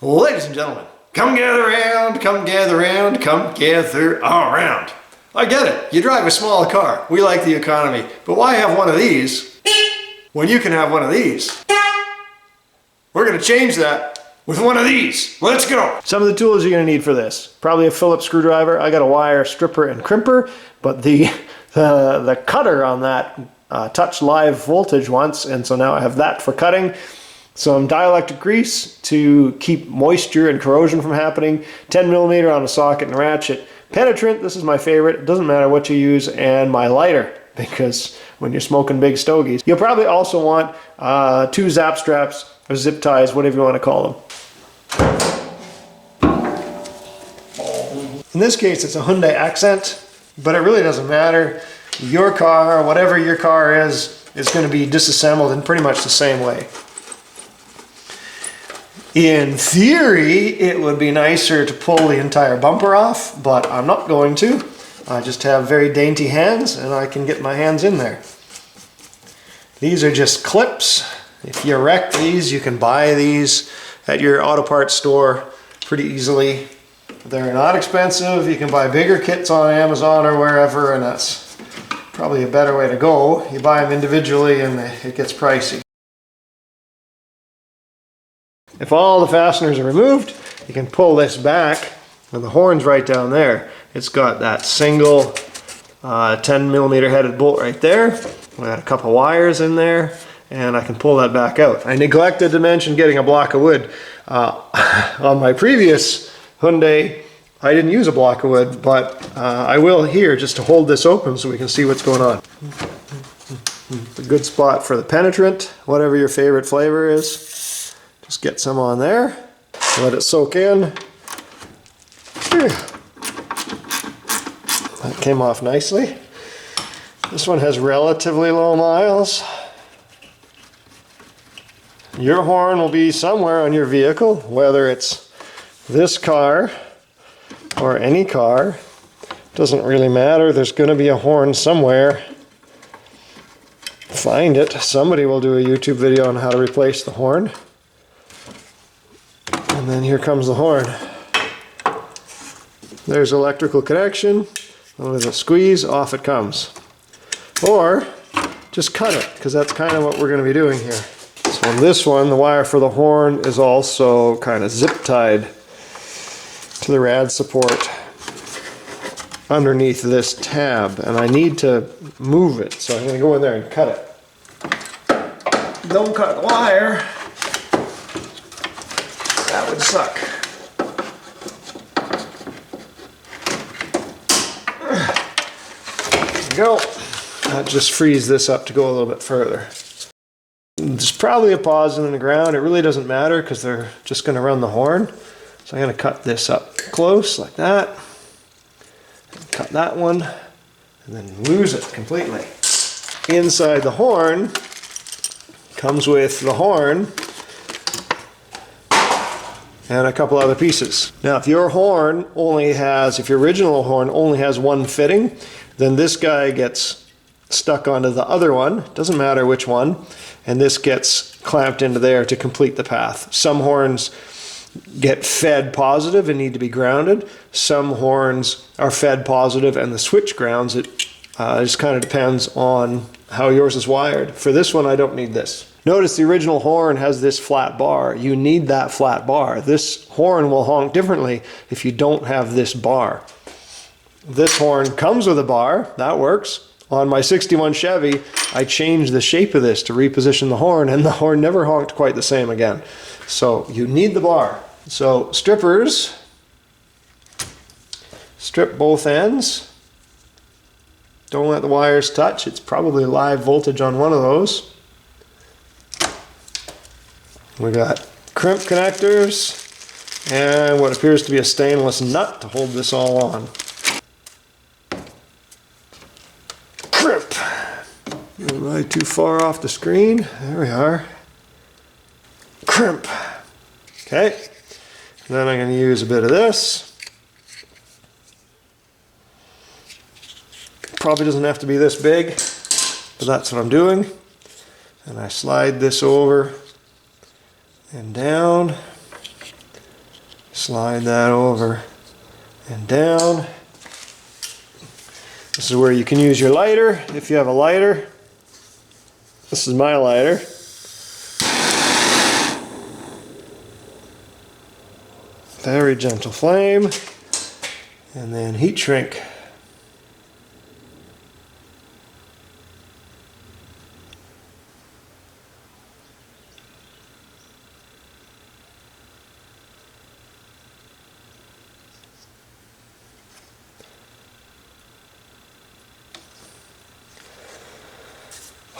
Ladies and gentlemen, come gather round, come gather round, come gather around. I get it, you drive a small car, we like the economy, but why have one of these when you can have one of these? We're going to change that with one of these. Let's go! Some of the tools you're going to need for this. Probably a Phillips screwdriver. I got a wire stripper and crimper, but the cutter on that touched live voltage once, and so now I have that for cutting. Some dielectric grease to keep moisture and corrosion from happening. 10mm on a socket and ratchet. Penetrant, this is my favorite. It doesn't matter what you use. And my lighter, because when you're smoking big stogies. You'll probably also want 2 zap straps or zip ties, whatever you want to call them. In this case, it's a Hyundai Accent, but it really doesn't matter. Your car, whatever your car is going to be disassembled in pretty much the same way. In theory, it would be nicer to pull the entire bumper off, but I'm not going to. I just have very dainty hands, and I can get my hands in there. These are just clips. If you wreck these, you can buy these at your auto parts store pretty easily. They're not expensive. You can buy bigger kits on Amazon or wherever, and that's probably a better way to go. You buy them individually, and it gets pricey. If all the fasteners are removed, you can pull this back, and the horn's right down there. It's got that single 10mm headed bolt right there. We got a couple wires in there, and I can pull that back out. I neglected to mention getting a block of wood. On my previous Hyundai, I didn't use a block of wood, but I will here just to hold this open so we can see what's going on. It's a good spot for the penetrant, whatever your favorite flavor is. Just get some on there, let it soak in. That came off nicely. This one has relatively low miles. Your horn will be somewhere on your vehicle, whether it's this car or any car. Doesn't really matter, there's going to be a horn somewhere. Find it. Somebody will do a YouTube video on how to replace the horn. And then here comes the horn. There's electrical connection. With a squeeze, off it comes. Or just cut it, because that's kind of what we're going to be doing here. So on this one, the wire for the horn is also kind of zip tied to the rad support underneath this tab, and I need to move it, so I'm going to go in there and cut it. Don't cut the wire. That would suck. There we go. That just frees this up to go a little bit further. There's probably a pause in the ground. It really doesn't matter because they're just going to run the horn. So I'm going to cut this up close like that. Cut that one and then lose it completely. Inside the horn comes with the horn and a couple other pieces. Now, if your horn only has, if your original horn only has one fitting, then this guy gets stuck onto the other one, doesn't matter which one, and this gets clamped into there to complete the path. Some horns get fed positive and need to be grounded. Some horns are fed positive and the switch grounds it. It just kind of depends on how yours is wired. For this one, I don't need this. Notice the original horn has this flat bar. You need that flat bar. This horn will honk differently if you don't have this bar. This horn comes with a bar. That works. On my 61 Chevy, I changed the shape of this to reposition the horn, and the horn never honked quite the same again. So you need the bar. So strippers, strip both ends. Don't let the wires touch. It's probably live voltage on one of those. We got crimp connectors and what appears to be a stainless nut to hold this all on. Crimp. Am I too far off the screen? There we are. Crimp. Okay. And then I'm going to use a bit of this. Probably doesn't have to be this big, but that's what I'm doing. And I slide this over and down Slide that over and down. This is where you can use your lighter if you have a lighter. This is my lighter. Very gentle flame. And then heat shrink.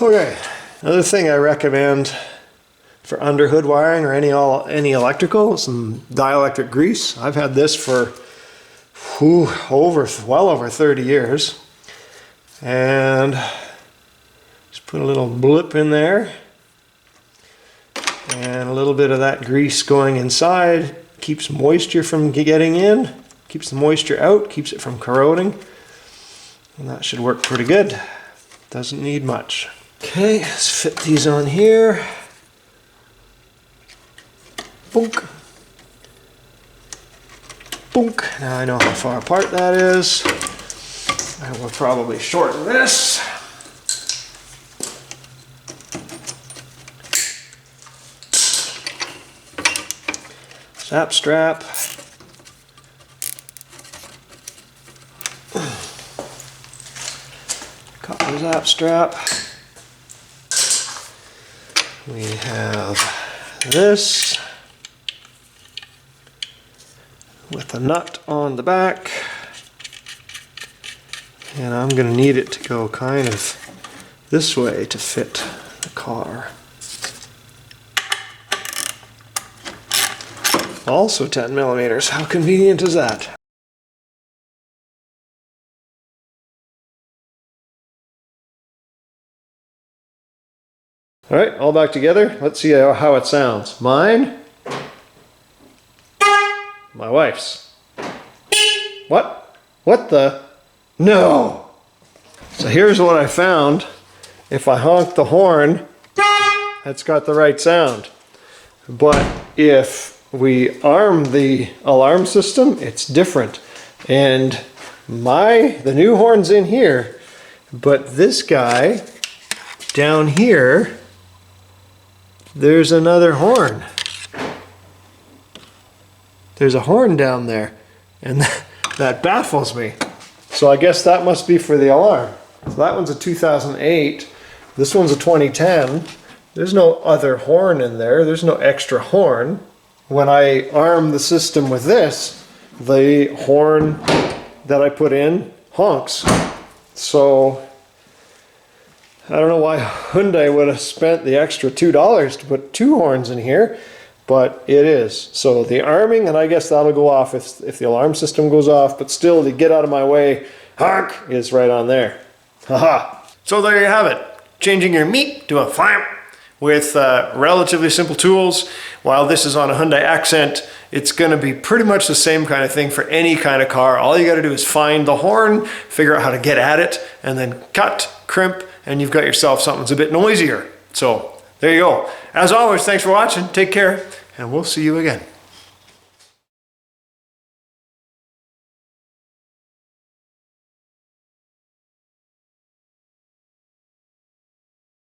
Okay, another thing I recommend for underhood wiring or any electrical, some dielectric grease. I've had this for well over 30 years. And just put a little blip in there. And a little bit of that grease going inside keeps moisture from getting in, keeps the moisture out, keeps it from corroding. And that should work pretty good. Doesn't need much. Okay, let's fit these on here. Boonk. Boonk. Now I know how far apart that is. I will probably shorten this. Zap strap. Copper zap strap. We have this with a nut on the back, and I'm going to need it to go kind of this way to fit the car. Also 10 millimeters. How convenient is that? All right, all back together. Let's see how it sounds. Mine. My wife's. What? What the? No! So here's what I found. If I honk the horn, it's got the right sound. But if we arm the alarm system, it's different. And the new horn's in here, but this guy down here, there's another horn. There's a horn down there, and that baffles me. So I guess that must be for the alarm. So that one's a 2008. This one's a 2010. There's no other horn in there. There's no extra horn. When I arm the system with this, the horn that I put in honks. So I don't know why Hyundai would have spent the extra $2 to put two horns in here, but it is. So the arming, and I guess that'll go off if the alarm system goes off, but still the get out of my way honk is right on there. Haha. So there you have it. Changing your Meep to a FIAMM with relatively simple tools. While this is on a Hyundai Accent, it's going to be pretty much the same kind of thing for any kind of car. All you got to do is find the horn, figure out how to get at it, and then cut, crimp, and you've got yourself something that's a bit noisier. So there you go. As always, thanks for watching. Take care, and we'll see you again.